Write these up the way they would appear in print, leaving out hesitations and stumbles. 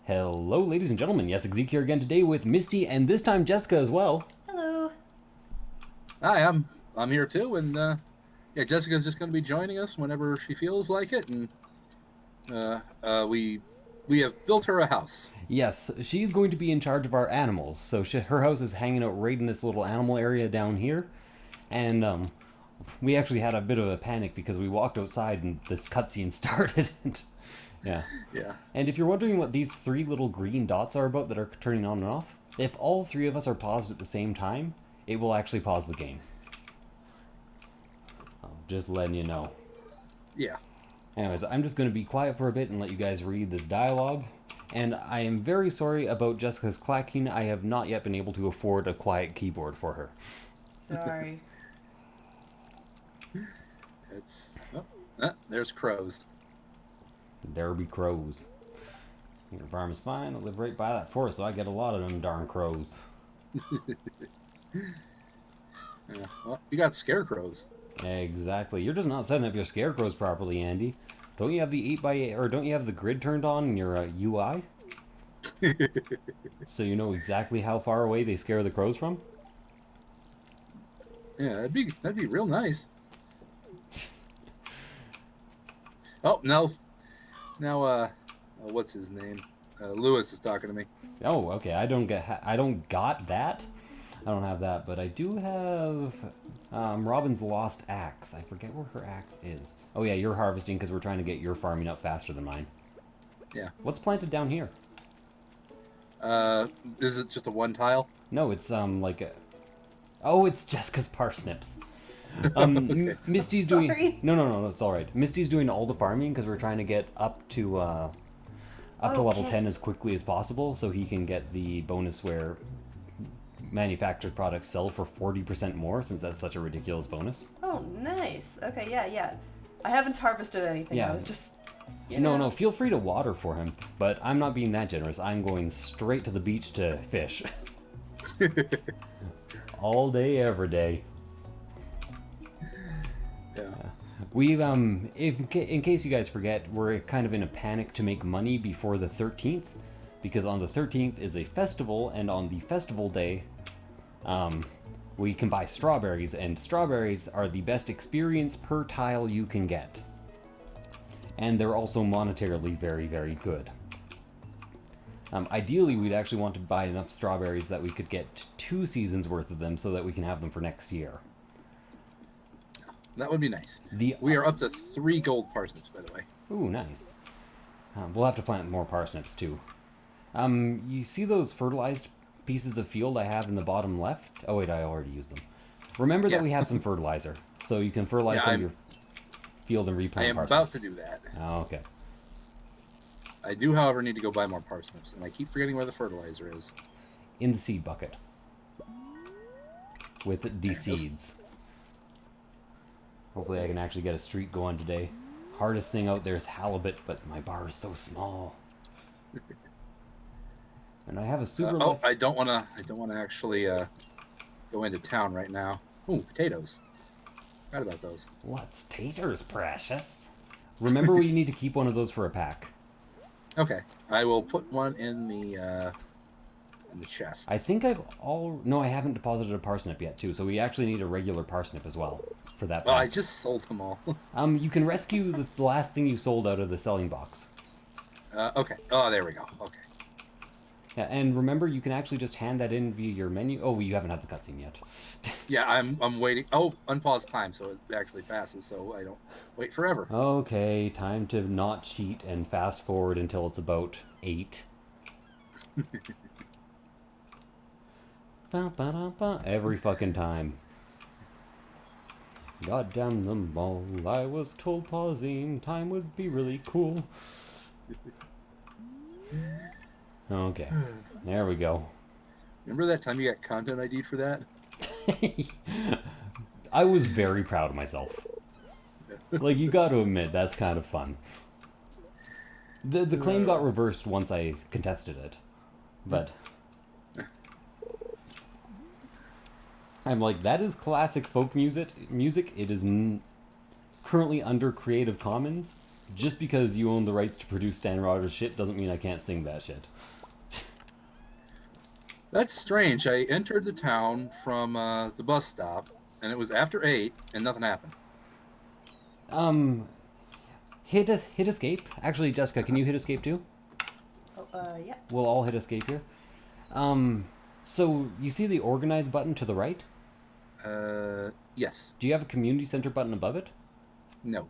Hello, ladies and gentlemen. Yes, Zeke here again today with Misty, and this time Jessica as well. Hello. Hi, I'm here too, and yeah, Jessica's just going to be joining us whenever she feels like it, and we have built her a house. Yes, she's going to be in charge of our animals. So her house is hanging out right in this little animal area down here, and we actually had a bit of a panic because we walked outside and this cutscene started. Yeah. Yeah. And if you're wondering what these three little green dots are about that are turning on and off, if all three of us are paused at the same time, it will actually pause the game. Just letting you know. Yeah. Anyways, I'm just going to be quiet for a bit and let you guys read this dialogue. And I am very sorry about Jessica's clacking. I have not yet been able to afford a quiet keyboard for her. Sorry. There's crows. There be crows. Your farm is fine. I live right by that forest, so I get a lot of them darn crows. Yeah. Well, you got scarecrows. Exactly. You're just not setting up your scarecrows properly, Andy. Don't you have the 8x8, or don't you have the grid turned on in your UI? So you know exactly how far away they scare the crows from? Yeah, that'd be real nice. Oh no. Now, what's his name? Lewis is talking to me. Oh, okay. I don't got that. I don't have that, but I do have Robin's lost axe. I forget where her axe is. Oh yeah, you're harvesting because we're trying to get your farming up faster than mine. Yeah. What's planted down here? Is it just a one tile? No, it's like a... Oh, it's Jessica's parsnips. Okay. Misty's doing... Sorry. No, it's all right. Misty's doing all the farming because we're trying to get up to level 10 as quickly as possible, so he can get the bonus where manufactured products sell for 40% more, since that's such a ridiculous bonus. Oh, nice. Okay, yeah. I haven't harvested anything. Yeah. I was just... No, feel free to water for him, but I'm not being that generous. I'm going straight to the beach to fish. All day, every day. Yeah. We've, in case you guys forget, we're kind of in a panic to make money before the 13th, because on the 13th is a festival, and on the festival day, we can buy strawberries, and strawberries are the best experience per tile you can get. And they're also monetarily very, very good. Ideally, we'd actually want to buy enough strawberries that we could get 2 seasons worth of them so that we can have them for next year. That would be nice. We are up to 3 gold parsnips, by the way. Ooh, nice. We'll have to plant more parsnips, too. You see those fertilized pieces of field I have in the bottom left? Oh, wait, I already used them. Remember that we have some fertilizer, so you can fertilize some of your field and replant parsnips. I am about to do that. Oh, okay. I do, however, need to go buy more parsnips, and I keep forgetting where the fertilizer is. In the seed bucket. With the seeds. Hopefully I can actually get a streak going today. Hardest thing out there is halibut, but my bar is so small. And I have a super... I don't want to actually go into town right now. Ooh, potatoes. Forgot about those. What's taters, precious? Remember, we need to keep one of those for a pack. Okay, I will put one in the chest. I think No, I haven't deposited a parsnip yet, too, so we actually need a regular parsnip as well for that pack. Well, I just sold them all. You can rescue the last thing you sold out of the selling box. Okay. Oh, there we go. Okay. Yeah, and remember, you can actually just hand that in via your menu. Oh, you haven't had the cutscene yet. Yeah, I'm waiting. Oh, unpause time, so it actually passes, so I don't wait forever. Okay, time to not cheat and fast forward until it's about 8. Every fucking time. God damn them all. I was told pausing time would be really cool. Okay, there we go. Remember that time you got content ID'd for that? I was very proud of myself. Like, you got to admit, that's kind of fun. The claim got reversed once I contested it, but I'm like, that is classic folk music. It is currently under Creative Commons, Just because you own the rights to produce Stan Rogers shit doesn't mean I can't sing that shit. That's strange. I entered the town from the bus stop, and it was after 8, and nothing happened. Hit escape. Actually, Jessica, can you hit escape too? Oh, yeah. We'll all hit escape here. So you see the organize button to the right? Yes. Do you have a community center button above it? No.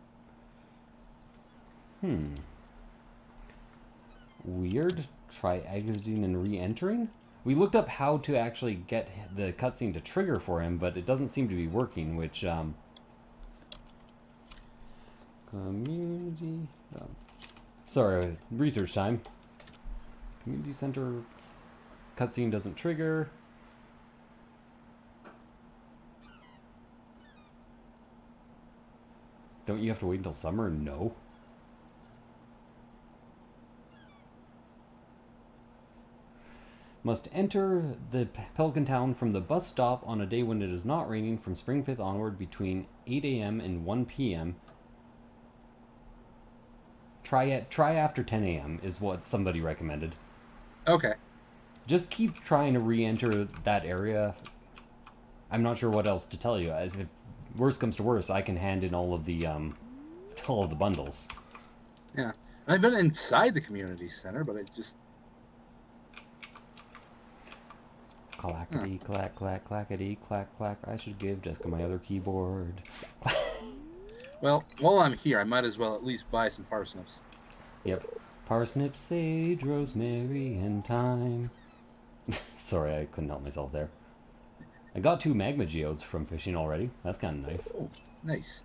Weird. Try exiting and re-entering? We looked up how to actually get the cutscene to trigger for him, but it doesn't seem to be working, which, community... sorry, research time. Community center cutscene doesn't trigger. Don't you have to wait until summer? No. Must enter the Pelican Town from the bus stop on a day when it is not raining from Spring 5th onward between 8 a.m. and 1 p.m. Try after 10 a.m. is what somebody recommended. Okay. Just keep trying to re-enter that area. I'm not sure what else to tell you. If worse comes to worse, I can hand in all of the bundles. Yeah. I've been inside the community center, but it just... Clackety, clack, clack, clackety, clack, clack. I should give Jessica my other keyboard. Well, while I'm here, I might as well at least buy some parsnips. Yep. Parsnip, sage, rosemary, and thyme. Sorry, I couldn't help myself there. I got 2 magma geodes from fishing already. That's kind of nice. Oh, nice.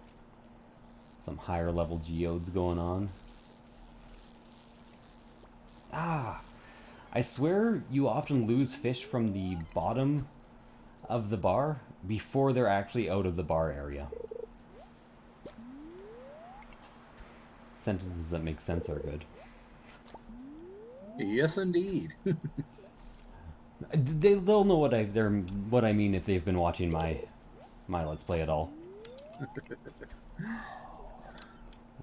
Some higher level geodes going on. Ah! I swear you often lose fish from the bottom of the bar before they're actually out of the bar area. Sentences that make sense are good. Yes, indeed. They'll know what I mean if they've been watching my Let's Play at all.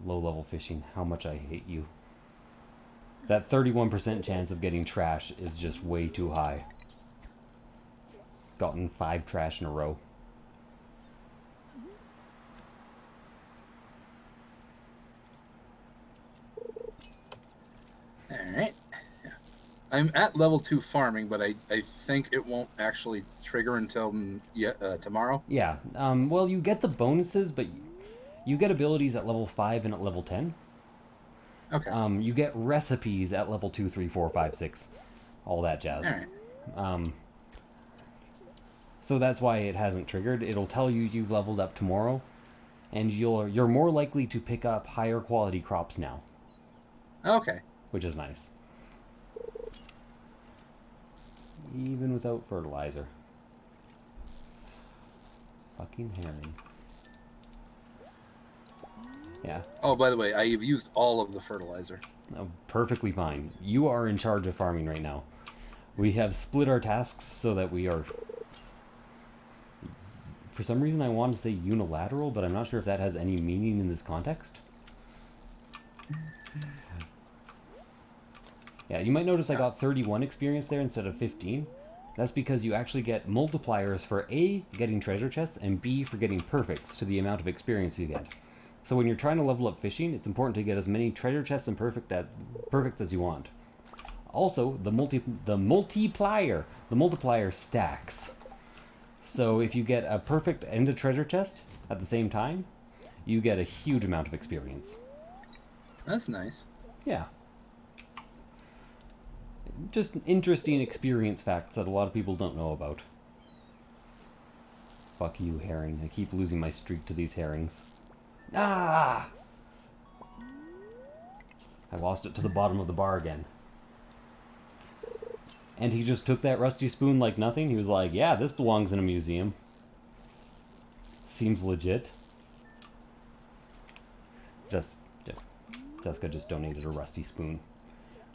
Low level fishing. How much I hate you. That 31% chance of getting trash is just way too high. Gotten 5 trash in a row. Alright. Yeah. I'm at level 2 farming, but I think it won't actually trigger until tomorrow. Yeah. Well, you get the bonuses, but you get abilities at level 5 and at level 10. Okay. You get recipes at level 2, 3, 4, 5, 6. All that jazz. Alright. So that's why it hasn't triggered. It'll tell you you've leveled up tomorrow, and you're more likely to pick up higher quality crops now. Okay. Which is nice. Even without fertilizer. Fucking herring. Yeah. Oh, by the way, I've used all of the fertilizer. Oh, perfectly fine. You are in charge of farming right now. We have split our tasks so that we are... For some reason I want to say unilateral, but I'm not sure if that has any meaning in this context. Yeah, you might notice I got 31 experience there instead of 15. That's because you actually get multipliers for A, getting treasure chests, and B, for getting perfects to the amount of experience you get. So when you're trying to level up fishing, it's important to get as many treasure chests and perfects as you want. Also, the multiplier stacks. So if you get a perfect and a treasure chest at the same time, you get a huge amount of experience. That's nice. Yeah. Just interesting experience facts that a lot of people don't know about. Fuck you, herring. I keep losing my streak to these herrings. Ah! I lost it to the bottom of the bar again. And he just took that rusty spoon like nothing. He was like, yeah, this belongs in a museum. Seems legit. Jessica just donated a rusty spoon.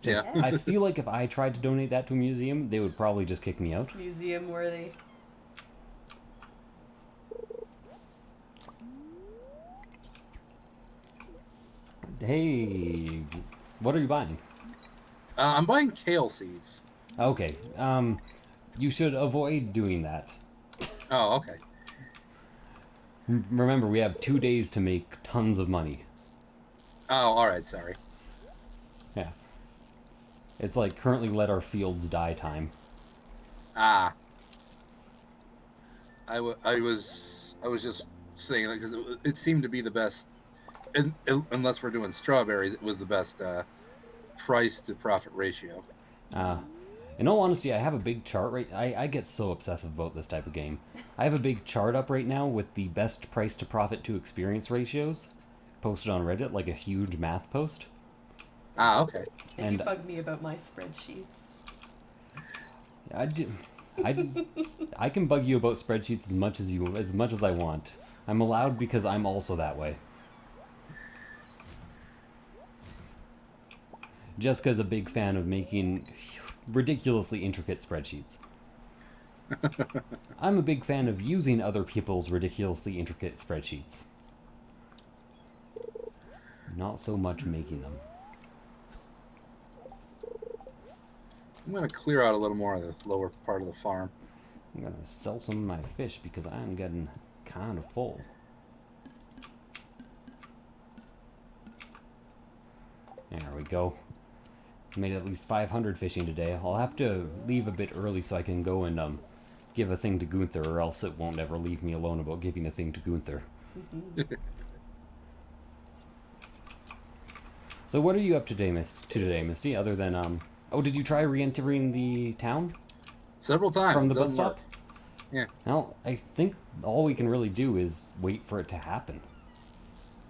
Yeah. I feel like if I tried to donate that to a museum, they would probably just kick me out. It's museum worthy. Hey, what are you buying? I'm buying kale seeds. Okay, you should avoid doing that. Oh, okay. Remember, we have 2 days to make tons of money. Oh, all right. Sorry. Yeah. It's like currently let our fields die time. Ah, I was just saying that because it seemed to be the best. Unless we're doing strawberries, it was the best price to profit ratio. Uh, in all honesty, I have a big chart I get so obsessive about this type of game. I have a big chart up right now with the best price to profit to experience ratios posted on Reddit, like a huge math post. Ah, okay. And you And bug me about my spreadsheets. I, do, I, I can bug you about spreadsheets as much as I want. I'm allowed because I'm also that way. Jessica's a big fan of making ridiculously intricate spreadsheets. I'm a big fan of using other people's ridiculously intricate spreadsheets. Not so much making them. I'm gonna clear out a little more of the lower part of the farm. I'm gonna sell some of my fish because I'm getting kind of full. There we go. Made at least 500 fishing today. I'll have to leave a bit early so I can go and give a thing to Gunther, or else it won't ever leave me alone about giving a thing to Gunther. So what are you up to today, Misty? Other than oh, did you try re-entering the town Several times. from It the bus doesn't stop? work. Yeah. Well, I think all we can really do is wait for it to happen.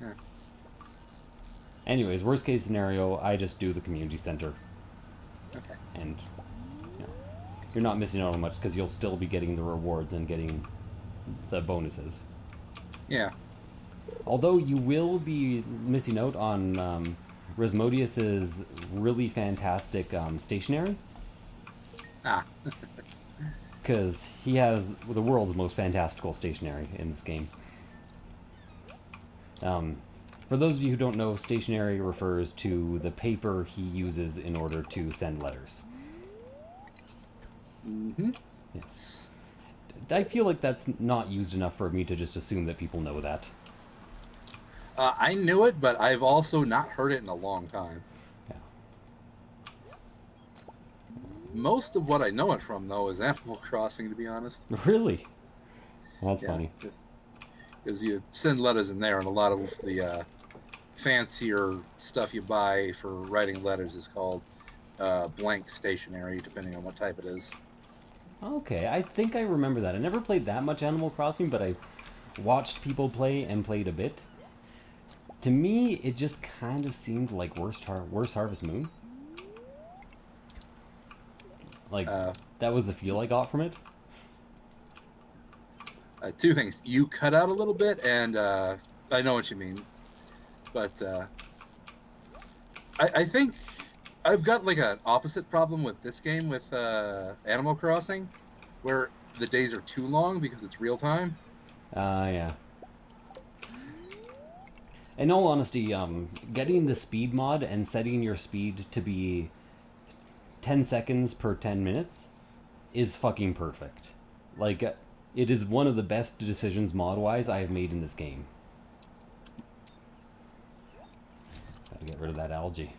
Yeah. Anyways, worst case scenario, I just do the community center, Okay. and you know, you're not missing out on much because you'll still be getting the rewards and getting the bonuses. Yeah. Although you will be missing out on Resmodius's really fantastic stationery, Ah. because he has the world's most fantastical stationery in this game. For those of you who don't know, stationery refers to the paper he uses in order to send letters. Mm-hmm. Yes. I feel like that's not used enough for me to just assume that people know that. I knew it, but I've also not heard it in a long time. Yeah. Most of what I know it from, though, is Animal Crossing, to be honest. Really? That's Yeah. funny. Because you send letters in there, and a lot of the fancier stuff you buy for writing letters is called blank stationery, depending on what type it is. Okay, I think I remember that. I never played that much Animal Crossing, but I watched people play and played a bit. To me, it just kind of seemed like worse Harvest Moon. Like, that was the feel I got from it. Two things. You cut out a little bit, and I know what you mean. But I think I've got like an opposite problem with this game with Animal Crossing, where the days are too long because it's real time. Yeah. In all honesty, getting the speed mod and setting your speed to be 10 seconds per 10 minutes is fucking perfect. Like, it is one of the best decisions mod-wise I have made in this game. Gotta get rid of that algae.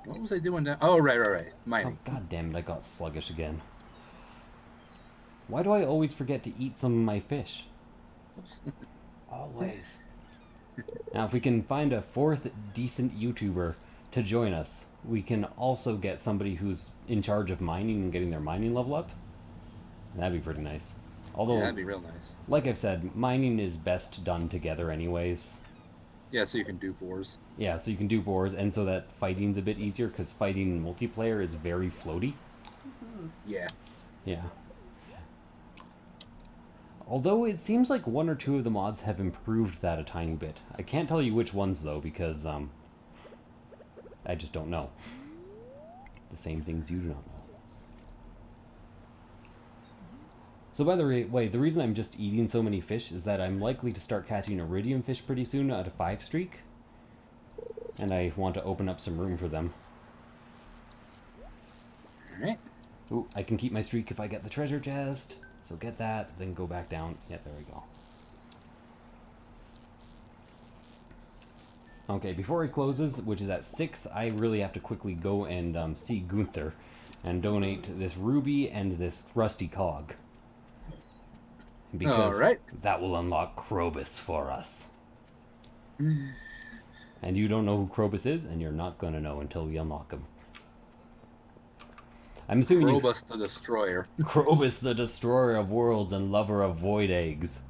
What was I doing now? Oh, right. Oh, Mining. god damn it, I got sluggish again. Why do I always forget to eat some of my fish? Oops. Always. Now, if we can find a fourth decent YouTuber to join us, we can also get somebody who's in charge of mining and getting their mining level up. That'd be pretty nice. Although, Yeah, that'd be real nice. like I've said, mining is best done together anyways. Yeah, so you can dupe ores. Yeah, so you can do boars, and so that fighting's a bit easier, because fighting in multiplayer is very floaty. Yeah. Yeah. Although it seems like one or two of the mods have improved that a tiny bit. I can't tell you which ones, though, because, I just don't know. The same things you do not know. So by the way, the reason I'm just eating so many fish is that I'm likely to start catching iridium fish pretty soon at a 5 streak. and I want to open up some room for them. Alright. Ooh, I can keep my streak if I get the treasure chest. So get that, then go back down. Yeah, there we go. Okay, before he closes, which is at 6, I really have to quickly go and see Gunther and donate this ruby and this rusty cog. Because Alright. that will unlock Krobus for us. And you don't know who Krobus is, and you're not going to know until we unlock him. I'm assuming Krobus the Destroyer. Krobus, the destroyer of worlds and lover of void eggs.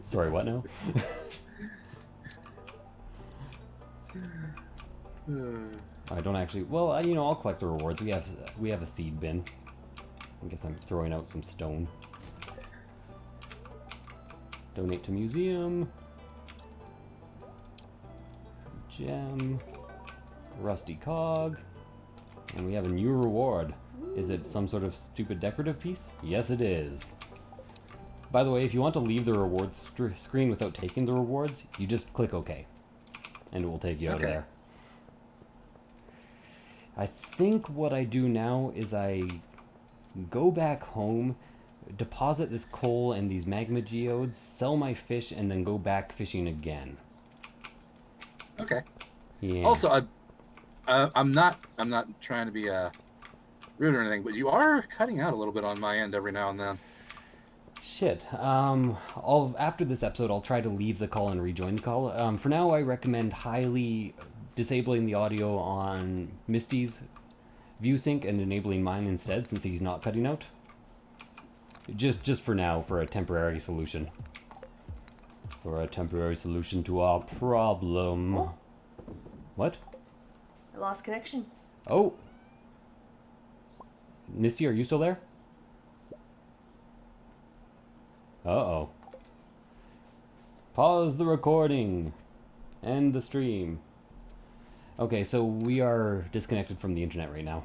Sorry, what now? I don't actually. Well, you know, I'll collect the rewards. We have a seed bin. I guess I'm throwing out some stone. Donate to museum. Gem. Rusty cog. And we have a new reward. Is it some sort of stupid decorative piece? Yes, it is. By the way, if you want to leave the rewards screen without taking the rewards, you just click OK. And it will take you out of there. I think what I do now is I go back home, deposit this coal and these magma geodes, sell my fish, and then go back fishing again. Okay. Yeah. Also, I'm not trying to be rude or anything, but you are cutting out a little bit on my end every now and then. Shit. After this episode, I'll try to leave the call and rejoin the call. For now, I recommend highly disabling the audio on Mysti's view sync and enabling mine instead, since he's not cutting out. Just for now, for a temporary solution. For a temporary solution to our problem. Oh. What? I lost connection. Oh. Mysti, are you still there? Uh-oh. Pause the recording. End the stream. Okay, so we are disconnected from the internet right now.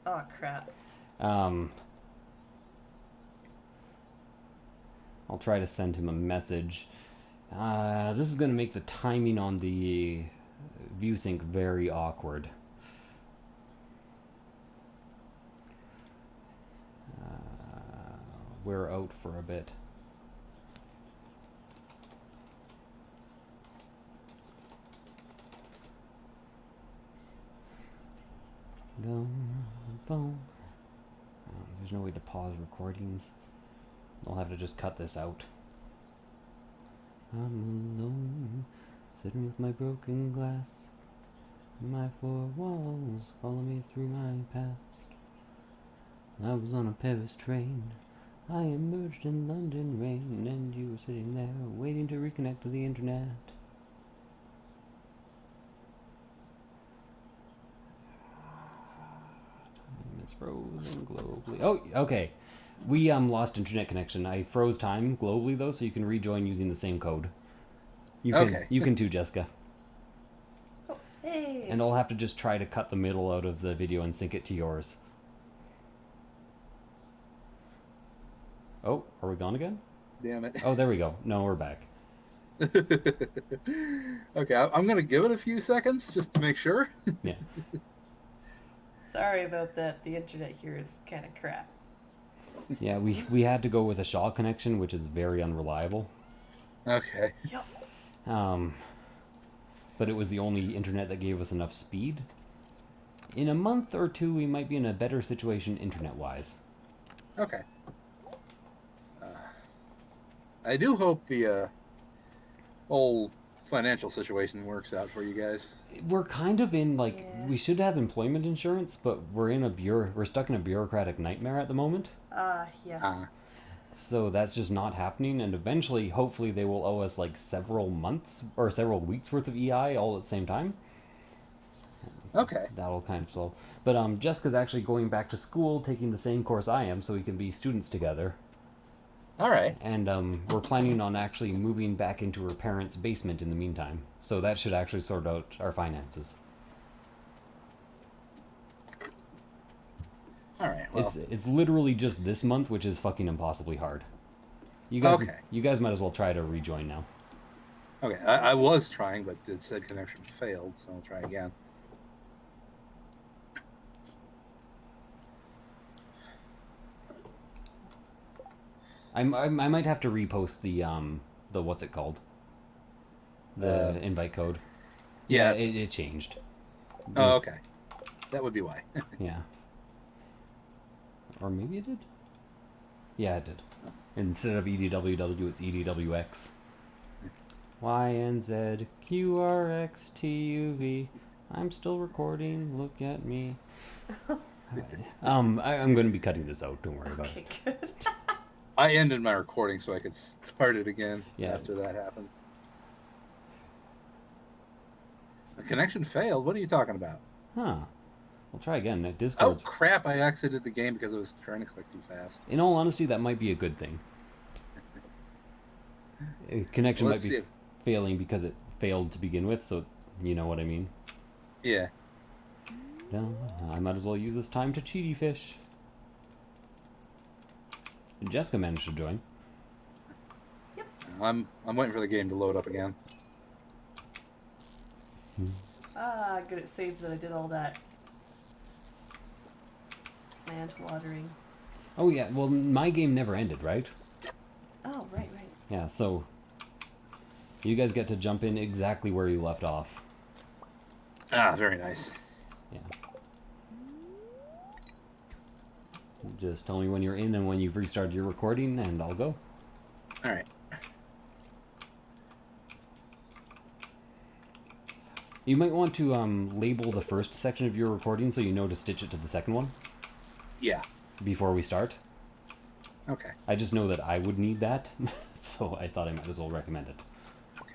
Oh, crap. I'll try to send him a message. This is going to make the timing on the view sync very awkward. We're out for a bit. There's no way to pause recordings. I'll have to just cut this out. I'm alone, sitting with my broken glass. My four walls follow me through my past. I was on a Paris train. I emerged in London rain, and you were sitting there waiting to reconnect to the internet. Time is frozen globally. Oh, okay. We lost internet connection. I froze time globally though, so you can rejoin using the same code. You can too, Jessica. Oh, hey. And I'll have to just try to cut the middle out of the video and sync it to yours. Oh, are we gone again? Damn it. Oh, there we go. No, we're back. Okay, I'm going to give it a few seconds just to make sure. Yeah. Sorry about that. The internet here is kind of crap. Yeah, we had to go with a Shaw connection, which is very unreliable. Okay. Yep. But it was the only internet that gave us enough speed. In a month or two, we might be in a better situation internet-wise. Okay. I do hope the whole financial situation works out for you guys. We're kind of in, like, Yeah. we should have employment insurance, but we're stuck in a bureaucratic nightmare at the moment. Yes. So that's just not happening, and eventually, hopefully, they will owe us like several months or several weeks worth of EI all at the same time. Okay. That'll kind of slow. But Jessica's actually going back to school, taking the same course I am, so we can be students together. All right. And we're planning on actually moving back into her parents' basement in the meantime. So that should actually sort out our finances. All right. Well, It's literally just this month, which is fucking impossibly hard. You guys might as well try to rejoin now. Okay, I was trying, but it said connection failed, so I'll try again. I might have to repost the what's it called? The invite code. Yeah. It changed. Oh, okay. That would be why. Yeah. Or maybe it did? Yeah, it did. Instead of EDWW, it's EDWX. YNZQRXTUV. I'm still recording. Look at me. I'm going to be cutting this out. Don't worry about it. Okay, good. I ended my recording so I could start it again Yeah. after that happened. The connection failed? What are you talking about? Huh. We'll try again. Oh, Discord. crap. I exited the game because I was trying to click too fast. In all honesty, that might be a good thing. Connection Well, might let's be see if... failing because it failed to begin with, so you know what I mean. Yeah. No, I might as well use this time to cheaty fish. Jessica managed to join. I'm waiting for the game to load up again. Ah, good. It saved that I did all that plant watering. Oh yeah, well my game never ended, right? Oh, right. Yeah, so you guys get to jump in exactly where you left off. Ah, very nice. Yeah. Just tell me when you're in and when you've restarted your recording, and I'll go. All right. You might want to label the first section of your recording so you know to stitch it to the second one Yeah. before we start. Okay. I just know that I would need that, so I thought I might as well recommend it. Okay.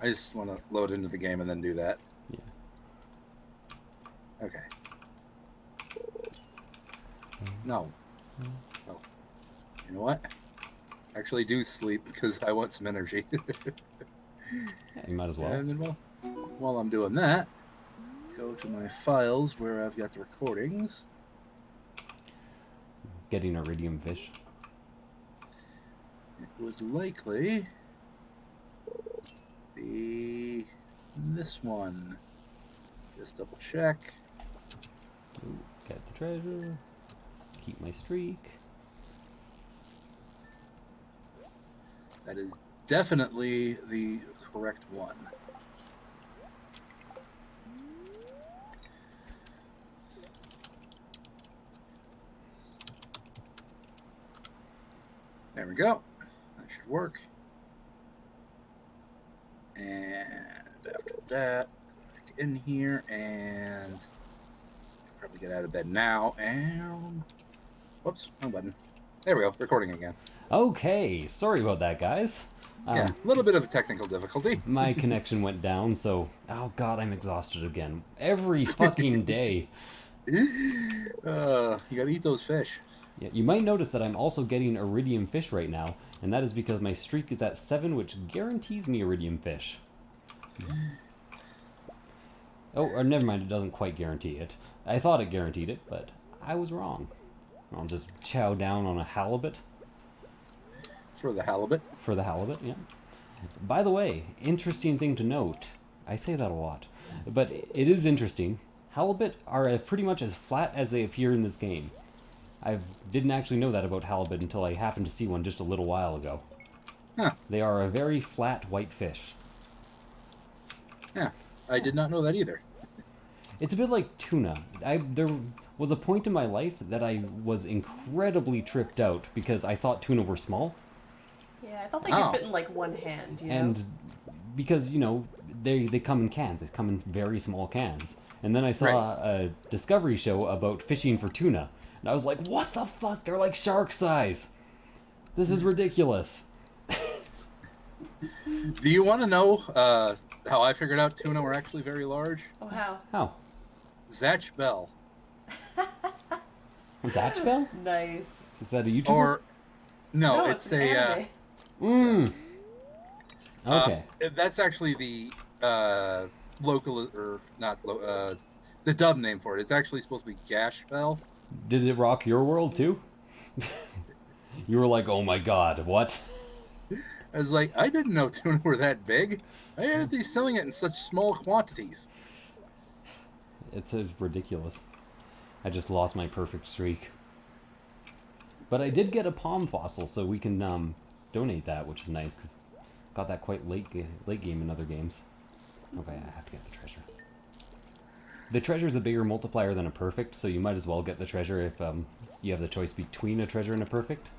I just want to load into the game and then do that. Yeah. Okay. No. Oh. You know what? Actually do sleep because I want some energy. Yeah, you might as well. And then while I'm doing that, go to my files where I've got the recordings. Getting iridium fish. It would likely be this one. Just double check. Ooh, get the treasure. Keep my streak. That is definitely the correct one. There we go. That should work. And after that, go back in here and probably get out of bed now. And whoops, wrong button. There we go. Recording again. Okay, sorry about that, guys. Yeah, a little bit of a technical difficulty. My connection went down, so oh god, I'm exhausted again. Every fucking day. You gotta eat those fish. Yeah, you might notice that I'm also getting iridium fish right now, and that is because my streak is at 7, which guarantees me iridium fish. Oh, or never mind, it doesn't quite guarantee it. I thought it guaranteed it, but I was wrong. I'll just chow down on a halibut. For the halibut. For the halibut, yeah. By the way, interesting thing to note. I say that a lot, but it is interesting. Halibut are pretty much as flat as they appear in this game. I didn't actually know that about halibut until I happened to see one just a little while ago. Huh. They are a very flat white fish. Yeah, I did not know that either. It's a bit like tuna. There was a point in my life that I was incredibly tripped out because I thought tuna were small. Yeah, I thought they could fit in like one hand, you know? And because, you know, they come in cans. They come in very small cans. And then I saw a Discovery show about fishing for tuna. And I was like, what the fuck? They're like shark size. This is ridiculous. Do you want to know how I figured out tuna were actually very large? Oh, how? How? Zatch Bell. Zatch Bell? Nice. Is that a YouTuber? Or, no, No, it's an a... anime. Okay. That's actually the local, or not, the dub name for it. It's actually supposed to be Gash Bell. Did it rock your world too? You were like, oh my god, what? I was like, I didn't know tuna were that big. Why are they selling it in such small quantities? It's ridiculous. I just lost my perfect streak. But I did get a palm fossil, so we can donate that, which is nice, because got that quite late game in other games. Okay, I have to get the treasure. The treasure's a bigger multiplier than a perfect, so you might as well get the treasure if you have the choice between a treasure and a perfect.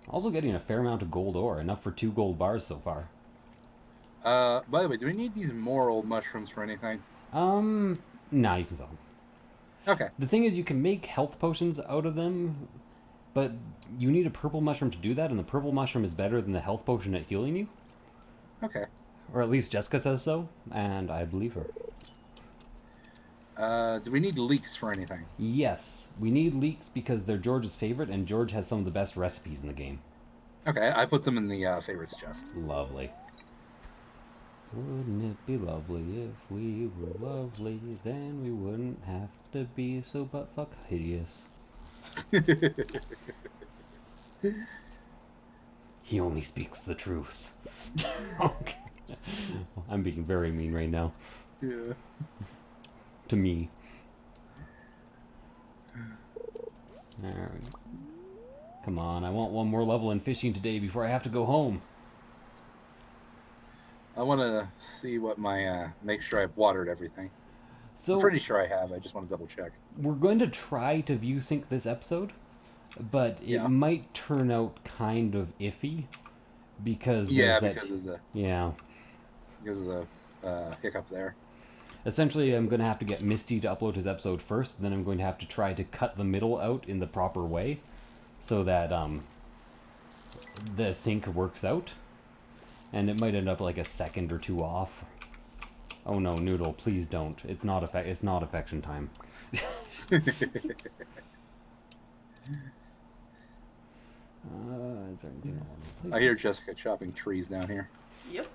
Also getting a fair amount of gold ore, enough for 2 gold bars so far. By the way, do we need these moral mushrooms for anything? Nah, you can sell them. Okay. The thing is, you can make health potions out of them, but you need a purple mushroom to do that, and the purple mushroom is better than the health potion at healing you. Okay. Or at least Jessica says so, and I believe her. Do we need leeks for anything? Yes, we need leeks because they're George's favorite, and George has some of the best recipes in the game. Okay, I put them in the favorites chest. Lovely. Wouldn't it be lovely if we were lovely? Then we wouldn't have to be so buttfuck hideous. He only speaks the truth. Okay. I'm being very mean right now. Yeah. To me. There we go. Come on, I want one more level in fishing today before I have to go home. I want to see what my make sure I've watered everything. So I'm pretty sure I have. I just want to double check. we're going to try to view sync this episode, but it Yeah. might turn out kind of iffy because Yeah, there's because of the hiccup there. Essentially, I'm going to have to get Mysti to upload his episode first, then I'm going to have to try to cut the middle out in the proper way so that the sync works out. And it might end up like a second or two off. Oh no, Noodle, please don't. It's not affection time. Is there anything I want to I hear Jessica chopping trees down here. Yep.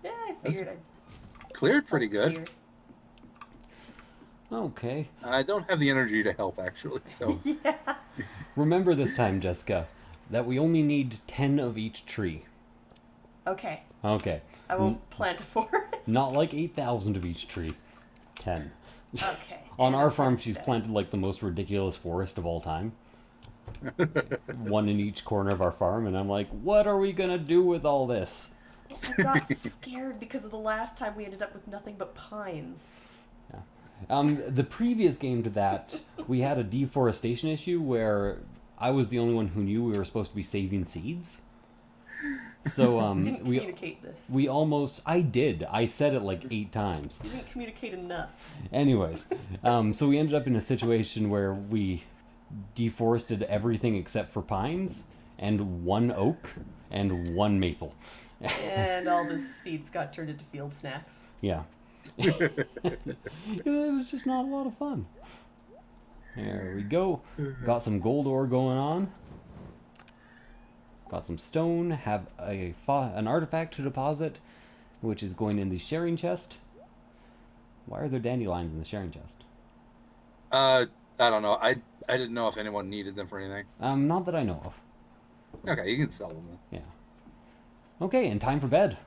Yeah, I That's figured I'd Cleared pretty good. clear. Okay. I don't have the energy to help, actually, so... Yeah. Remember this time, Jessica, that we only need 10 of each tree. Okay. Okay. I won't plant a forest. Not like 8,000 of each tree. 10. Okay. On and our I'll farm, plant she's that. planted like the most ridiculous forest of all time. One in each corner of our farm, and I'm like, what are we gonna do with all this? I got scared because of the last time we ended up with nothing but pines. The previous game to that, we had a deforestation issue where I was the only one who knew we were supposed to be saving seeds. So You didn't communicate this. we almost, I did. I said it like 8 times. You didn't communicate enough. Anyways, so we ended up in a situation where we deforested everything except for pines and 1 oak and 1 maple. And all the seeds got turned into field snacks. Yeah. It was just not a lot of fun. There we go. Got some gold ore going on. Got some stone. Have an artifact to deposit, which is going in the sharing chest. Why are there dandelions in the sharing chest? I don't know. I didn't know if anyone needed them for anything. Not that I know of. Okay, you can sell them then. Yeah. Okay, and time for bed.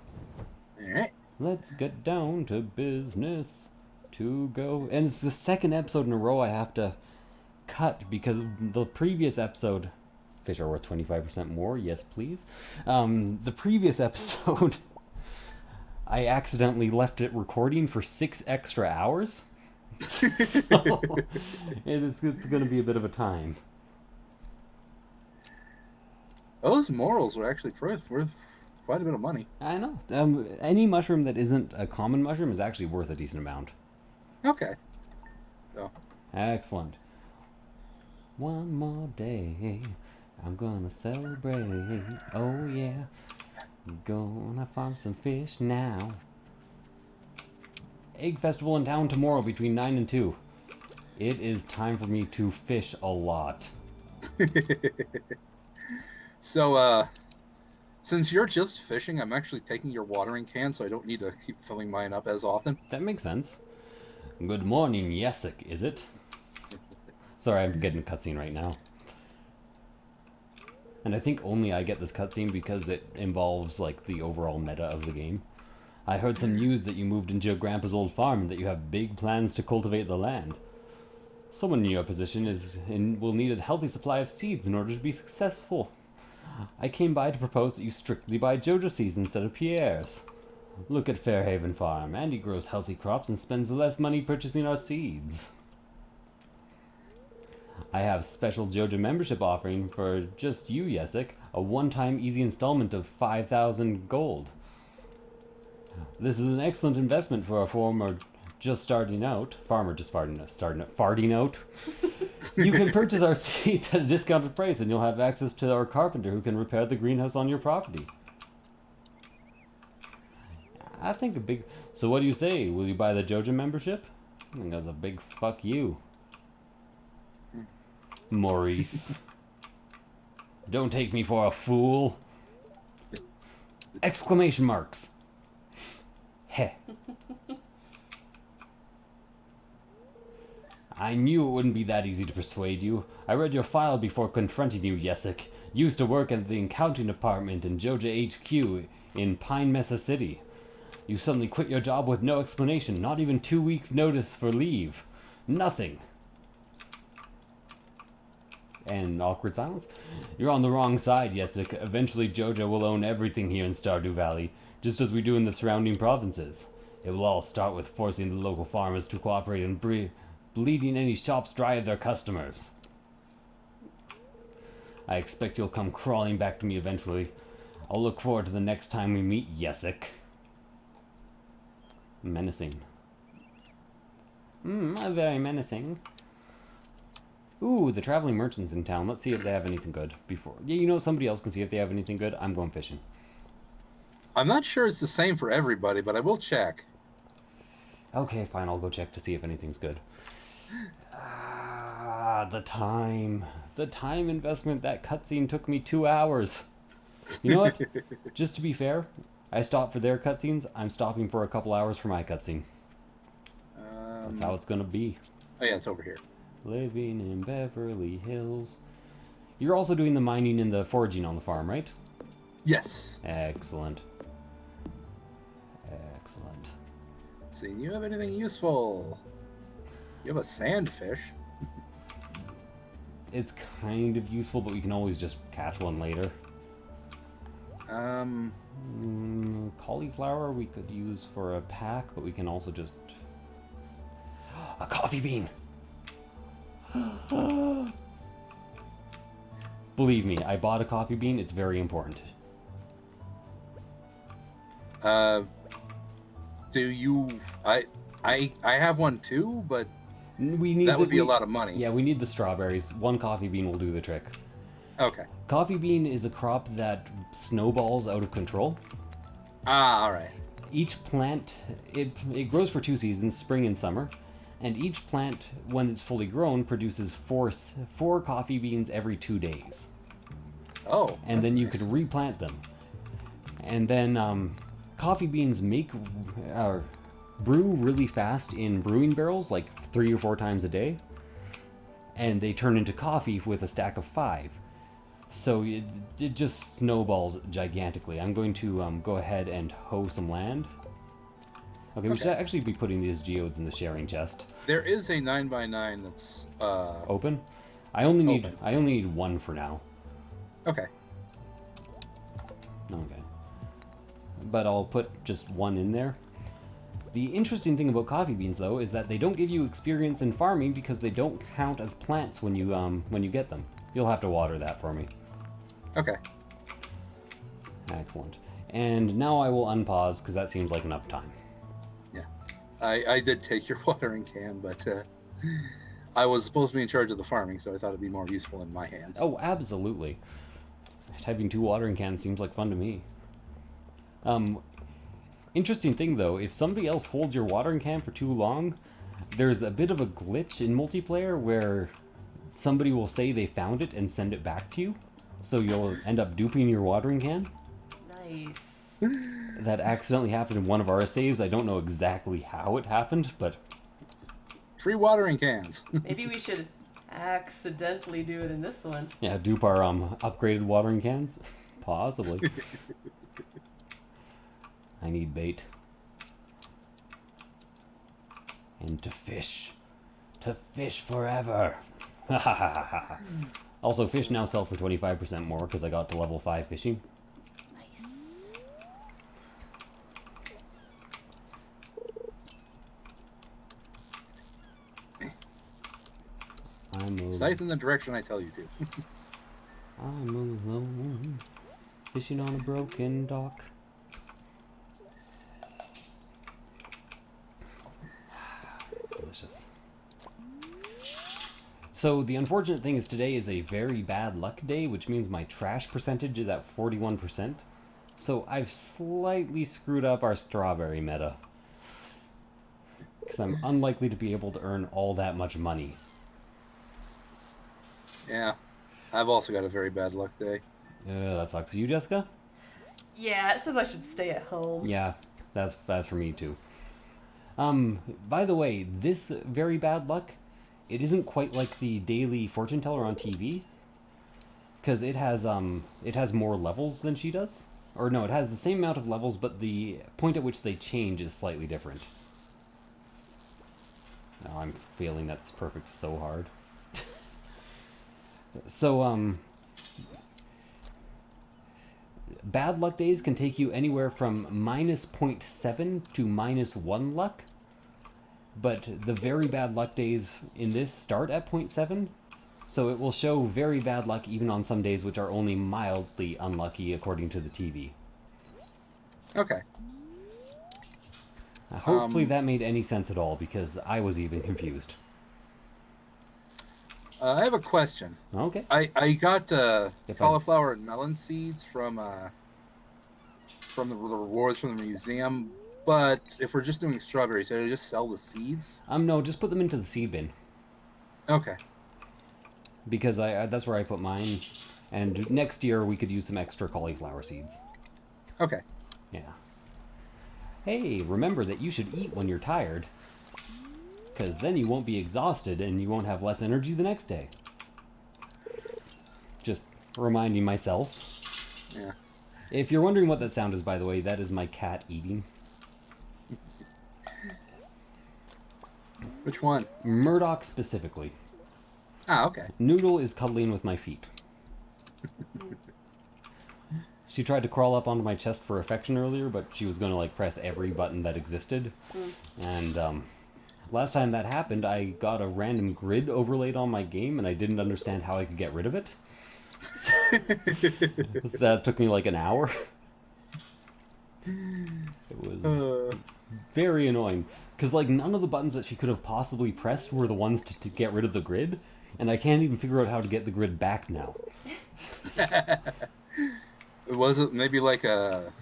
Alright. Let's get down to business to go. And it's the second episode in a row I have to cut because the previous episode, fish are worth 25% more, yes please. The previous episode, I accidentally left it recording for 6 extra hours. So it's going to be a bit of a time. Those morals were actually worth quite a bit of money. I know. Any mushroom that isn't a common mushroom is actually worth a decent amount. Okay. So, Excellent. One more day, I'm gonna celebrate. Oh yeah, gonna farm some fish now. Egg festival in town tomorrow between 9 and 2. It is time for me to fish a lot. so since you're just fishing, I'm actually taking your watering can, so I don't need to keep filling mine up as often. That makes sense. Good morning, Yesik, is it? Sorry, I'm getting a cutscene right now. And I think only I get this cutscene because it involves, like, the overall meta of the game. I heard some news that you moved into your grandpa's old farm and that you have big plans to cultivate the land. Someone in your position will need a healthy supply of seeds in order to be successful. I came by to propose that you strictly buy Joja seeds instead of Pierre's. Look at Fairhaven Farm. Andy grows healthy crops and spends less money purchasing our seeds. I have special Joja membership offering for just you, Yesik. A one-time easy installment of 5,000 gold. This is an excellent investment for a farmer just starting out. Farting out. You can purchase our seeds at a discounted price and you'll have access to our carpenter who can repair the greenhouse on your property. I think So what do you say? Will you buy the Joja membership? I think that's a big fuck you. Maurice. Don't take me for a fool. Exclamation marks. Heh. I knew it wouldn't be that easy to persuade you. I read your file before confronting you, Yesik. You used to work at the accounting department in Joja HQ in Pine Mesa City. You suddenly quit your job with no explanation, not even 2 weeks' notice for leave. Nothing. And awkward silence. You're on the wrong side, Yesik. Eventually Joja will own everything here in Stardew Valley, just as we do in the surrounding provinces. It will all start with forcing the local farmers to cooperate and bleeding any shops dry of their customers. I expect you'll come crawling back to me eventually. I'll look forward to the next time we meet, Yesik. Menacing. Very menacing. Ooh, the traveling merchants in town. Let's see if they have anything good before. Yeah, you know, somebody else can see if they have anything good. I'm going fishing. I'm not sure it's the same for everybody, but I will check. Okay, fine. I'll go check to see if anything's good. The time. The time investment. That cutscene took me 2 hours. You know what? Just to be fair, I stopped for their cutscenes. I'm stopping for a couple hours for my cutscene. That's how it's going to be. Oh, yeah, it's over here. Living in Beverly Hills. You're also doing the mining and the foraging on the farm, right? Yes. Excellent. Excellent. See, you have anything useful? You have a sandfish. It's kind of useful, but we can always just catch one later. Cauliflower we could use for a pack, but we can also just... A coffee bean! Believe me, I bought a coffee bean. It's very important. Do you... I have one too, but We need that would be a lot of money. Yeah, we need the strawberries. One coffee bean will do the trick. Okay. Coffee bean is a crop that snowballs out of control. Ah, all right. Each plant, it grows for 2 seasons, spring and summer. And each plant, when it's fully grown, produces four coffee beans every 2 days. Oh. And then you nice. could replant them. And then coffee beans brew really fast in brewing barrels, like 3 or 4 times a day. And they turn into coffee with a stack of 5. So it just snowballs gigantically. I'm going to go ahead and hoe some land. Okay, we should actually be putting these geodes in the sharing chest. There is a 9x9 that's Open? I only need 1 for now. Okay. Okay. But I'll put just 1 in there. The interesting thing about coffee beans, though, is that they don't give you experience in farming because they don't count as plants when you get them. You'll have to water that for me. Okay. Excellent. And now I will unpause because that seems like enough time. Yeah. I did take your watering can, but I was supposed to be in charge of the farming, so I thought it'd be more useful in my hands. Oh, absolutely. Having 2 watering cans seems like fun to me. Interesting thing, though, if somebody else holds your watering can for too long, there's a bit of a glitch in multiplayer where somebody will say they found it and send it back to you, so you'll end up duping your watering can. Nice. That accidentally happened in one of our saves. I don't know exactly how it happened, but... Free watering cans. Maybe we should accidentally do it in this one. Yeah, dupe our upgraded watering cans? Possibly. I need bait. And to fish. To fish forever. Also, fish now sell for 25% more because I got to level 5 fishing. Nice. I'm Scythe in the direction I tell you to. I'm alone. Fishing on a broken dock. Delicious. So the unfortunate thing is today is a very bad luck day, which means my trash percentage is at 41%. So I've slightly screwed up our strawberry meta. Because I'm unlikely to be able to earn all that much money. Yeah. I've also got a very bad luck day. That sucks. You, Jessica? Yeah, it says I should stay at home. Yeah, that's for me too. By the way, this very bad luck, it isn't quite like the daily fortune teller on TV, because it has more levels than she does. Or no, it has the same amount of levels, but the point at which they change is slightly different. Oh, I'm failing that's perfect so hard. So, bad luck days can take you anywhere from minus 0.7 to minus 1 luck. But the very bad luck days in this start at 0.7. So it will show very bad luck even on some days which are only mildly unlucky according to the TV. Okay. Hopefully that made any sense at all because I was even confused. I have a question. Okay. I got If cauliflower and melon seeds from the rewards from the museum, but if we're just doing strawberries, should I just sell the seeds? No, just put them into the seed bin. Okay. Because that's where I put mine. And next year we could use some extra cauliflower seeds. Okay. Yeah. Hey, remember that you should eat when you're tired. Because then you won't be exhausted and you won't have less energy the next day. Just reminding myself. Yeah. If you're wondering what that sound is, by the way, that is my cat eating. Which one? Murdoch specifically. Ah, okay. Noodle is cuddling with my feet. She tried to crawl up onto my chest for affection earlier, but she was going to like press every button that existed. And last time that happened, I got a random grid overlaid on my game, and I didn't understand how I could get rid of it. So that took me like an hour. It was very annoying. Because like none of the buttons that she could have possibly pressed were the ones to get rid of the grid. And I can't even figure out how to get the grid back now. Was it maybe like a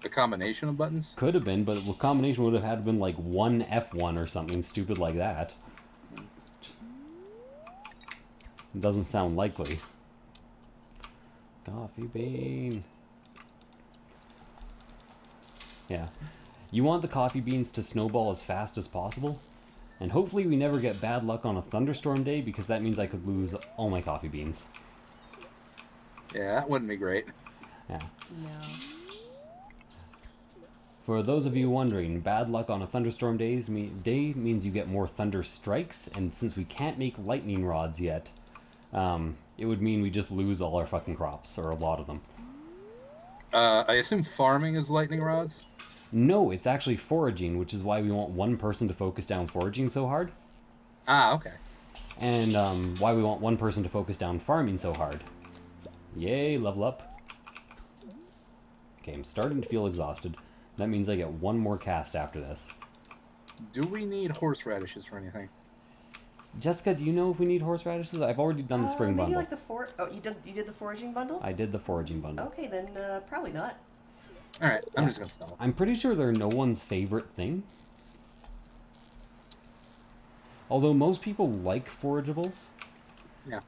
combination of buttons? Could have been, but the combination would have had to been like one F1 or something stupid like that. It doesn't sound likely. Coffee bean. Yeah. You want the coffee beans to snowball as fast as possible. And hopefully we never get bad luck on a thunderstorm day, because that means I could lose all my coffee beans. Yeah, that wouldn't be great. Yeah. No. For those of you wondering, bad luck on a thunderstorm day means you get more thunder strikes, and since we can't make lightning rods yet, it would mean we just lose all our fucking crops, or a lot of them. I assume farming is lightning rods? No, it's actually foraging, which is why we want one person to focus down foraging so hard. Ah, okay. And why we want one person to focus down farming so hard. Yay, level up. Okay, I'm starting to feel exhausted. That means I get one more cast after this. Do we need horseradishes for anything? Jessica, do you know if we need horseradishes? I've already done the spring maybe bundle. like you did the foraging bundle? I did the foraging bundle. Okay, then probably not. Alright, I'm just gonna sell them. I'm pretty sure they're no one's favorite thing. Although most people like forageables. Yeah.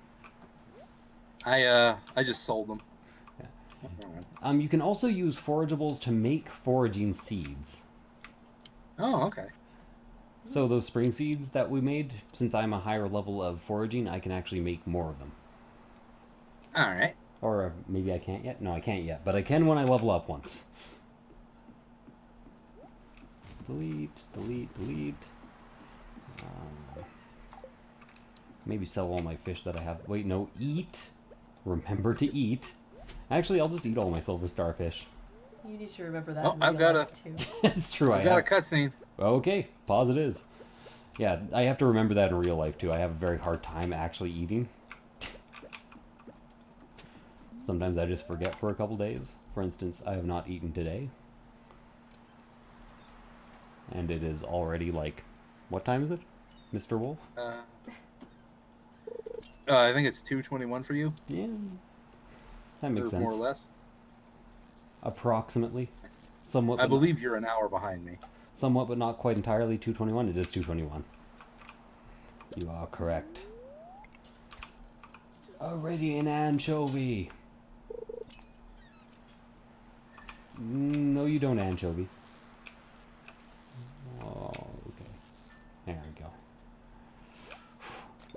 I just sold them. Yeah. You can also use forageables to make foraging seeds. Oh, okay. So those spring seeds that we made, since I'm a higher level of foraging, I can actually make more of them. All right. Or maybe I can't yet? No, I can't yet, but I can when I level up once. Delete, delete, delete. Maybe sell all my fish that I have. Wait, no, eat. Remember to eat. Actually, I'll just eat all my silver starfish. You need to remember that. Oh, in I've got real a- life, too. It's true, I've got a cutscene. Okay, pause it is. Yeah, I have to remember that in real life too. I have a very hard time actually eating. Sometimes I just forget for a couple days. For instance, I have not eaten today. And it is already like, what time is it, Mr. Wolf? I think it's 2:21 for you, Yeah, that makes or sense. more or less. Approximately. Somewhat, I but believe you're an hour behind me. somewhat, but not quite entirely. 2:21. It is 2:21. You are correct. Already an anchovy. No, you don't, anchovy. Oh, okay. There we go.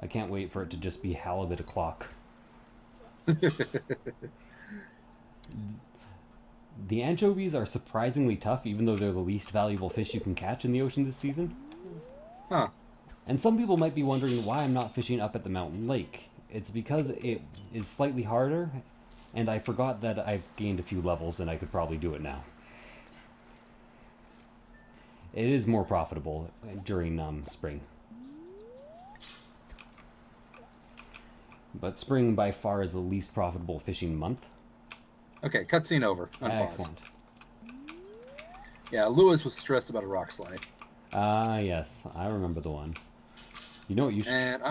I can't wait for it to just be halibut o'clock. The anchovies are surprisingly tough, even though they're the least valuable fish you can catch in the ocean this season. Huh. And some people might be wondering why I'm not fishing up at the mountain lake. It's because it is slightly harder, and I forgot that I've gained a few levels and I could probably do it now. It is more profitable during spring. But spring by far is the least profitable fishing month. Okay, cutscene over. Unpause. Excellent. Yeah, Lewis was stressed about a rock slide, Ah, yes, I remember the one. You know what you should... and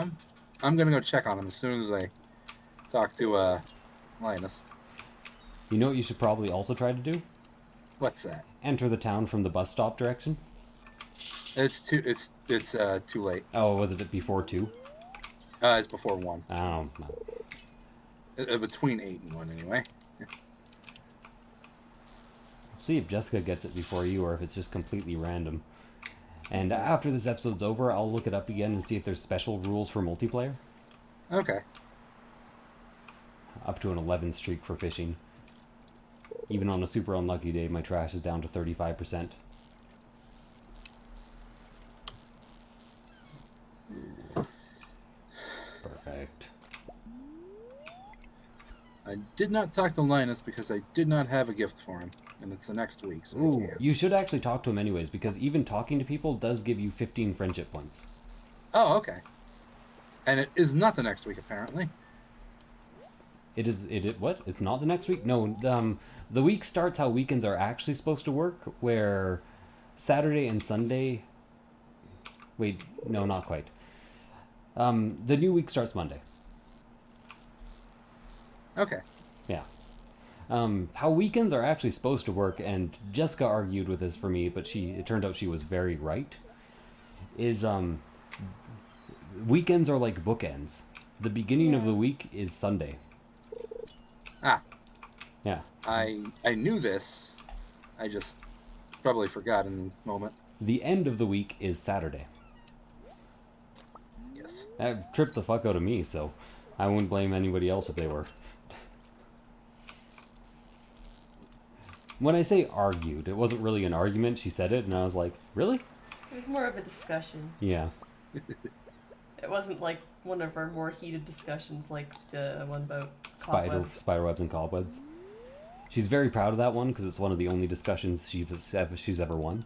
I'm gonna go check on him as soon as I talk to Linus. You know what you should probably also try to do? What's that? Enter the town from the bus stop direction. It's too late. Oh, was it before 2? It's before 1. Oh, no. Between 8 and 1 anyway. See if Jessica gets it before you or if it's just completely random. And after this episode's over, I'll look it up again and see if there's special rules for multiplayer. Okay. Up to an 11 streak for fishing. Even on a super unlucky day, my trash is down to 35%. Perfect. I did not talk to Linus because I did not have a gift for him, and it's the next week, so I Ooh, can't. you should actually talk to him anyways, because even talking to people does give you 15 friendship points. Oh, okay. And it is not the next week, apparently. What? It's not the next week? No, the week starts how weekends are actually supposed to work, where Saturday and Sunday... Wait, no, not quite. The new week starts Monday. Okay. Yeah. How weekends are actually supposed to work, and Jessica argued with this for me, but it turned out she was very right, is, weekends are like bookends. The beginning of Yeah. the week is Sunday. Ah, Yeah. I knew this. I just probably forgot in the moment. The end of the week is Saturday. Yes. That tripped the fuck out of me, so I wouldn't blame anybody else if they were. When I say argued, it wasn't really an argument. She said it, and I was like, really? It was more of a discussion. Yeah. It wasn't like one of our more heated discussions, like the one about cobwebs. Spiderwebs and cobwebs. She's very proud of that one because it's one of the only discussions she's ever won.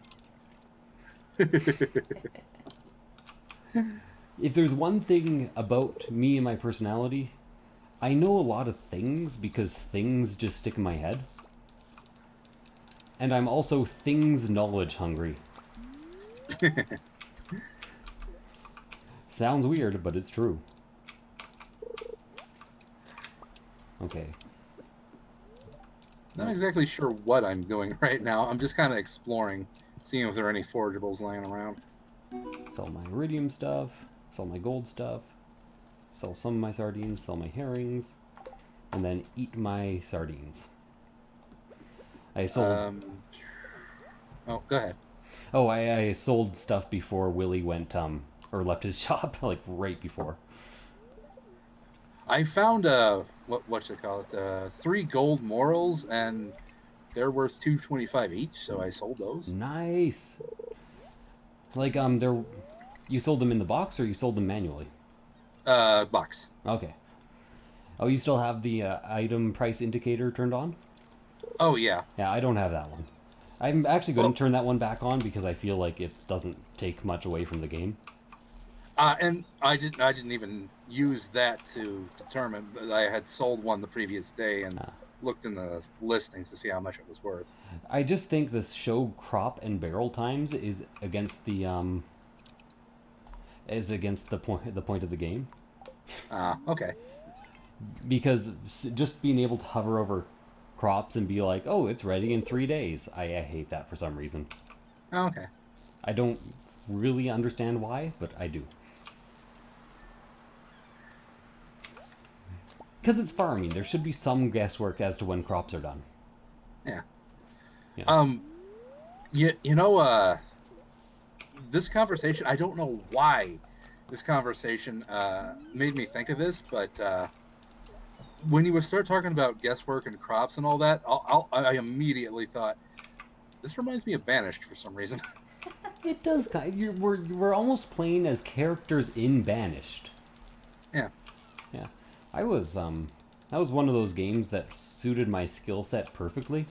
If there's one thing about me and my personality, I know a lot of things because things just stick in my head. And I'm also things knowledge hungry. Sounds weird, but it's true. Okay. Not exactly sure what I'm doing right now. I'm just kind of exploring, seeing if there are any forageables laying around. Sell my iridium stuff, sell my gold stuff, sell some of my sardines, sell my herrings, and then eat my sardines. I sold... Oh, go ahead. Oh, I sold stuff before Willie went or left his shop, like right before. I found what you call it 3 gold morals, and they're worth 225 each. So I sold those. Nice. Like they're you sold them in the box or you sold them manually? Box. Okay. Oh, you still have the item price indicator turned on? Oh yeah. Yeah, I don't have that one. I'm actually going Well, to turn that one back on because I feel like it doesn't take much away from the game. and I didn't even use that to determine. But I had sold one the previous day and Ah. looked in the listings to see how much it was worth. I just think this show crop and barrel times is against the point of the game, Okay. because just being able to hover over crops and be like, oh, it's ready in 3 days. I hate that for some reason. Okay. I don't really understand why, but I do. Because it's farming, there should be some guesswork as to when crops are done. Yeah. Yeah. You know, this conversation, I don't know why this conversation made me think of this, but when you would start talking about guesswork and crops and all that, I immediately thought, this reminds me of Banished for some reason. It does kind of, we're almost playing as characters in Banished. Yeah. Yeah. I was that was one of those games that suited my skill set perfectly.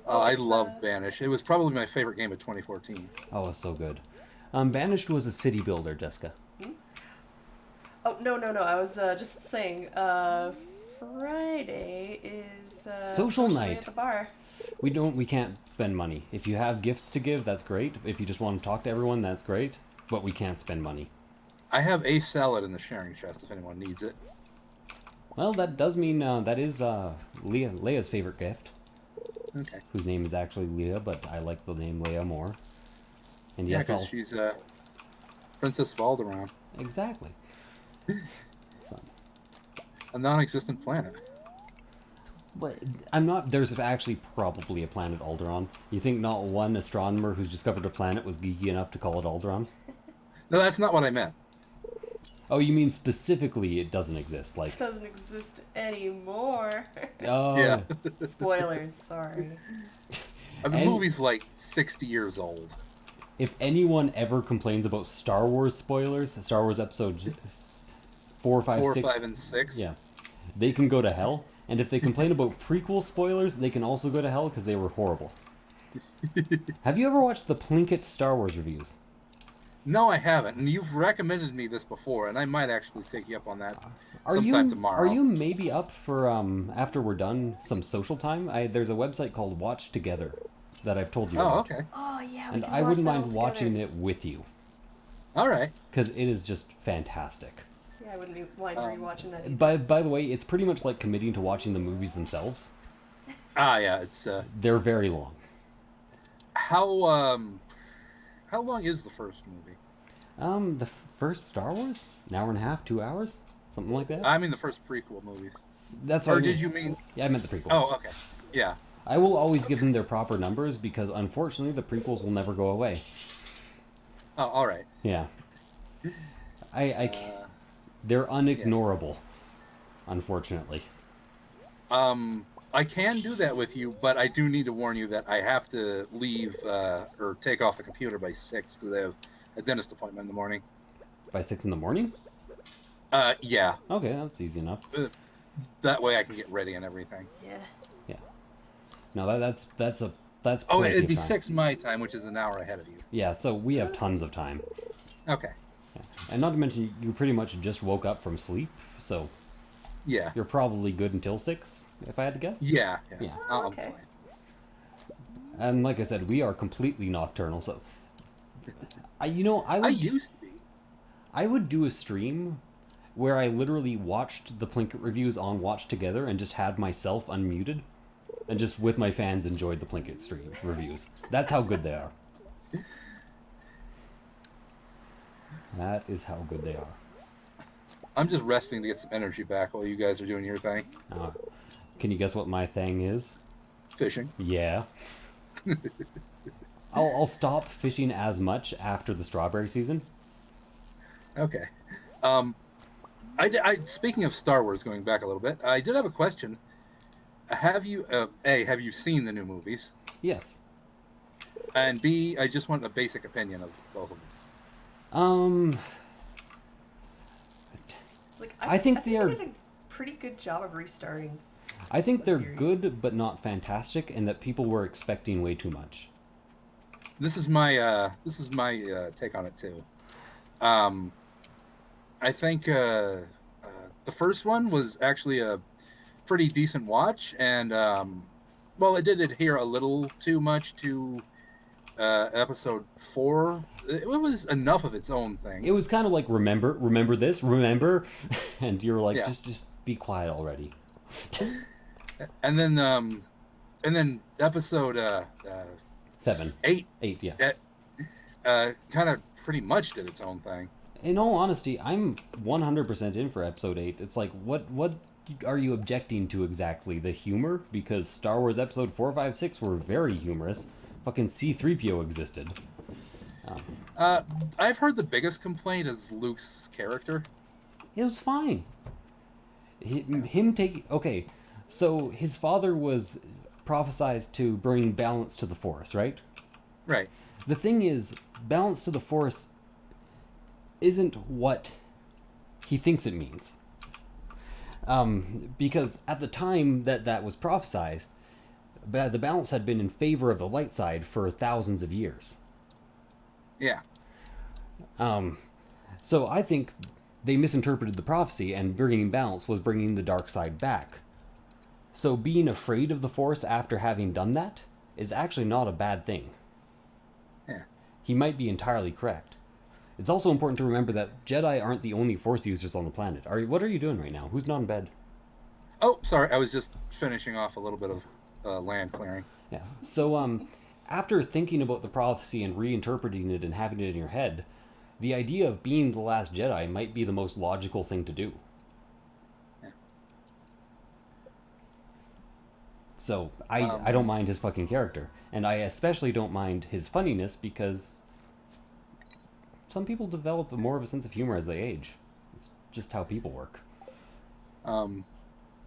I loved Banished. It was probably my favorite game of 2014. Oh, it was so good. Banished was a city builder, Jessica. Oh, no. I was just saying, Friday is Social night. at the bar. We can't spend money. If you have gifts to give, that's great. If you just want to talk to everyone, that's great. But we can't spend money. I have a salad in the sharing chest if anyone needs it. Well, that does mean that is Leia's favorite gift, Okay. whose name is actually Leia, but I like the name Leia more. And Yeah, yes, because I'll... she's Princess of Alderaan, Exactly. So, a non-existent planet. but I'm not... There's actually probably a planet Alderaan. You think not one astronomer who's discovered a planet was geeky enough to call it Alderaan? No, that's not what I meant. Oh, you mean specifically it doesn't exist? Like, It doesn't exist anymore. oh, Yeah. Spoilers, sorry. The And- movie's like 60 years old. if anyone ever complains about Star Wars spoilers, Star Wars episode 4, 5, 4, 6, 5, and 6. yeah, they can go to hell. And if they complain about prequel spoilers, they can also go to hell because they were horrible. Have you ever watched the Plinkett Star Wars reviews? No, I haven't. And you've recommended me this before, and I might actually take you up on that Are sometime you tomorrow. Are you maybe up for after we're done some social time? There's a website called Watch Together that I've told you Oh, about. okay. Oh, yeah, we And can I watch wouldn't that all mind watching together. it with you All right. because it is just fantastic. Yeah, I wouldn't even mind rewatching that either. By the way, it's pretty much like committing to watching the movies themselves. Yeah, it's They're very long. how long is the first movie? The first Star Wars, an hour and a half, 2 hours, something like that. I mean the first prequel movies. That's what Or I did mean. you mean? Yeah, I meant the prequels. Oh, okay. Yeah. I will always give them their proper numbers because unfortunately the prequels will never go away. Oh, all right. Yeah. They're unignorable, unfortunately. I can do that with you, but I do need to warn you that I have to leave or take off the computer by 6 because I have a dentist appointment in the morning. By 6 in the morning? Yeah. Okay, that's easy enough. That way I can get ready and everything. Yeah. Yeah. No, that's Oh, plenty it'd of be time. 6 my time, which is an hour ahead of you. Yeah, so we have tons of time. Okay. Yeah. And not to mention, you pretty much just woke up from sleep, so Yeah. you're probably good until 6, if I had to guess. Yeah. Yeah. Oh, I'm okay. fine. And like I said, we are completely nocturnal, so I I used to be. I would do a stream where I literally watched the Plinkett reviews on Watch Together and just had myself unmuted and just with my fans enjoyed the Plinkett stream reviews. That's how good they are. That is how good they are. I'm just resting to get some energy back while you guys are doing your thing. Can you guess what my thing is? Fishing. Yeah. I'll stop fishing as much after the strawberry season. Okay. Um, speaking of Star Wars, going back a little bit, I did have a question. Have you have you seen the new movies? Yes. And B, I just want a basic opinion of both of them. Um, Like I think they they are. did a pretty good job of restarting. I think they're series. good, but not fantastic, and that people were expecting way too much. This is my take on it too. Um, I think the first one was actually a pretty decent watch, and well, it did adhere a little too much to episode 4. It was enough of its own thing. It was kind of like remember this, remember, and you're like, Yeah. just be quiet already. And then episode 7, 8 8, yeah. kind of pretty much did its own thing. In all honesty, I'm 100% in for episode 8. It's like, what are you objecting to exactly? The humor? Because Star Wars episode 4, 5, 6 were very humorous. Fucking C-3PO existed. I've heard the biggest complaint is Luke's character. It was fine. Him taking... Okay, so his father was prophesized to bring balance to the Force, right? Right. The thing is, balance to the Force isn't what he thinks it means. Because at the time that was prophesized, the balance had been in favor of the light side for thousands of years. Yeah. So I think they misinterpreted the prophecy, and bringing balance was bringing the dark side back. So being afraid of the Force after having done that is actually not a bad thing. Yeah. He might be entirely correct. It's also important to remember that Jedi aren't the only Force users on the planet. What are you doing right now? Who's not in bed? Oh, sorry. I was just finishing off a little bit of land clearing. Yeah. So, after thinking about the prophecy and reinterpreting it and having it in your head, the idea of being the last Jedi might be the most logical thing to do. Yeah. So, I don't mind his fucking character. And I especially don't mind his funniness because some people develop more of a sense of humor as they age. It's just how people work.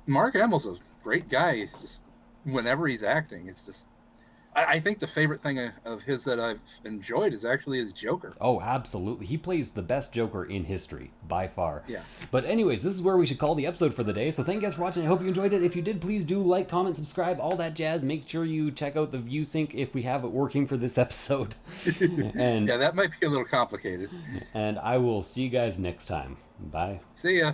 Mark Hamill's a great guy. He's just, whenever he's acting, it's just... I think the favorite thing of his that I've enjoyed is actually his Joker. Oh, absolutely. He plays the best Joker in history, by far. Yeah. But anyways, this is where we should call the episode for the day. So thank you guys for watching. I hope you enjoyed it. If you did, please do like, comment, subscribe, all that jazz. Make sure you check out the view sync if we have it working for this episode. And Yeah, that might be a little complicated. and I will see you guys next time. Bye. See ya.